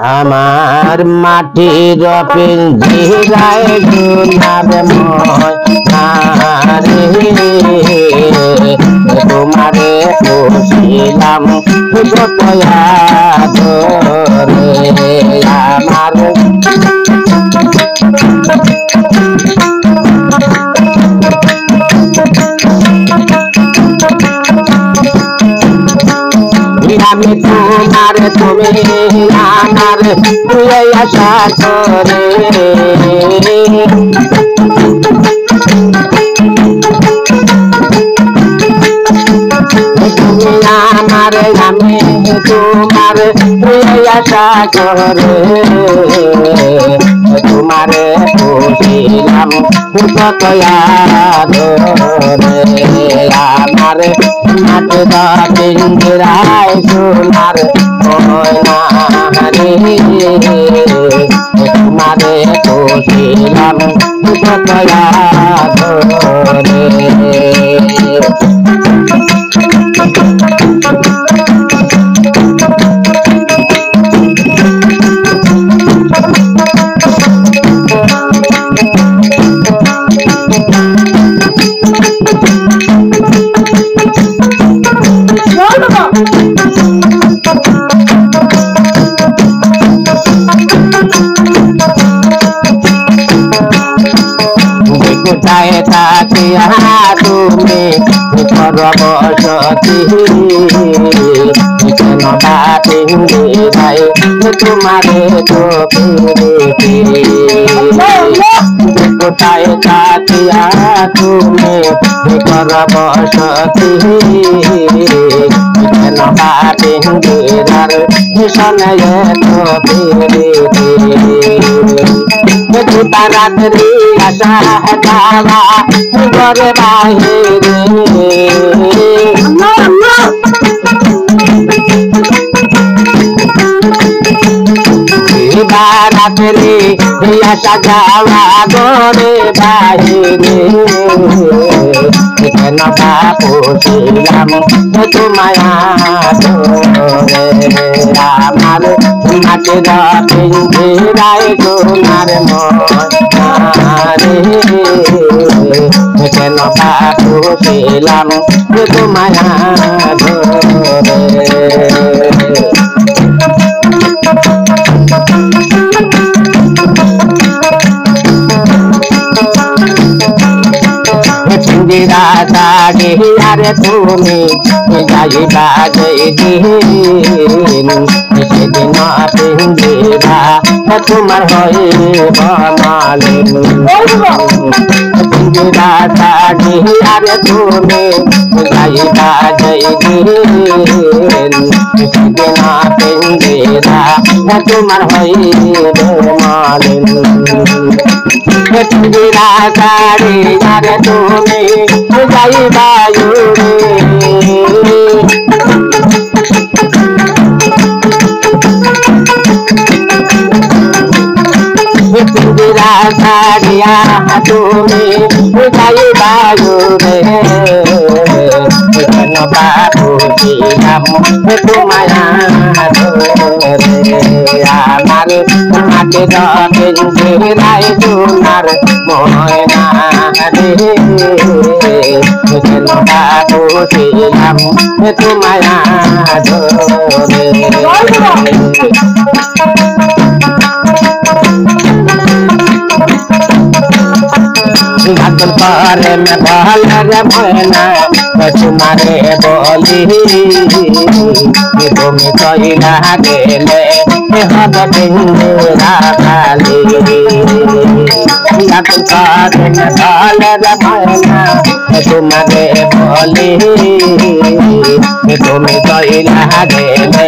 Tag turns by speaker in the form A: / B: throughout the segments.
A: আমার মাটির পিঞ্জিরায় সোনার ময়নারে তোমারে পুষিলাম যত আদরে আমার আমি তোমার তুমি আমার আশা করে তুমি আমার আমি তোমার আশা করে তোমারে পুষিলাম কত আদরে আমার মাটির পিঞ্জিরায় সোনার ময়নারে তোমারে পুষিলাম কত আদরে কোথায় থাকিয়া তুমি সর্বশক্তি কেন বাতিঙ্গিরাই তোমারে তো কোথায় থাকিয়া তুমি সর্বশক্তি কেন বাতিঙ্গিরার শোনায় তো রাত্রি আশা যাওয়া ঘরে বাহিরে রাত্রি আশা যাওয়া ঘরে বাহিরে কেন পুষিলাম তোমায় আমার মাটির পিঞ্জিরায় সোনার ময়নারে কেন পুষিলাম তোমায় পিঞ্জিরা ছাড়িয়ারে তুমি যাইবা যেদিন সেদিন পিঞ্জিরা তোমার হইব মালিক পিঞ্জিরা ছাড়িয়ারে তুমি যাইবা যেদিন সেদিন পিঞ্জিরা তোমার হইব মালিক পিঞ্জিরা ছাড়িয়ারে তুমি যাইবা পিঞ্জিরা ছাড়িয়া তুমি যাইবা কেন পুষিলাম তোমায় আমার মাটির পিঞ্জিরায় সোনার ময়নারে কেন পুষিলাম তোমায় গাতন পারে মে ভালরে ময়না তোমারে বলি তুমি কইলা গেলে হবে পিঞ্জিরা খালি গাতন পারে মে ভালরে ময়না তোমারে বলি তুমি কইলা গেলে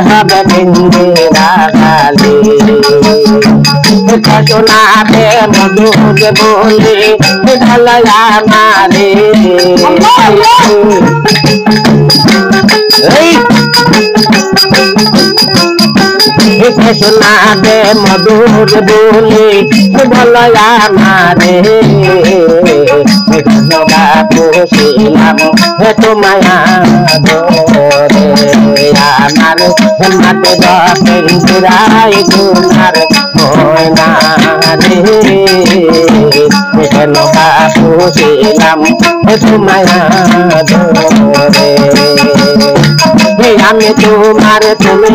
A: হবে পিঞ্জিরা খালি শোনাতে মধুর বলে ঢালা মারে শোনাতে মধুর বলে ঢালা মারে পুষিলাম তোমায় আমার মাতে দশের ফিরাই তোমার হয় না রে কেন বাপু ছিলাম তোমায় ধরে আমি তোমার তুমি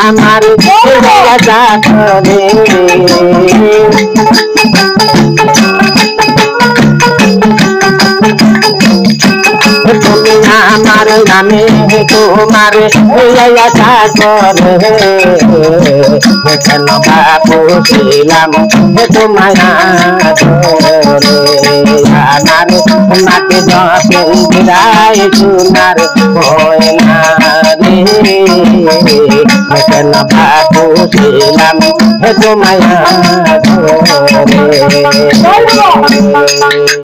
A: আমার করে তুমি আমার নামে তোমার আশা করে কেন বাপু ছিলাম তোমায় ধরে আমার মাকে যখন বিদায় সোনার হয় না রে কেন বাপু ছিলাম তোমায় ধরে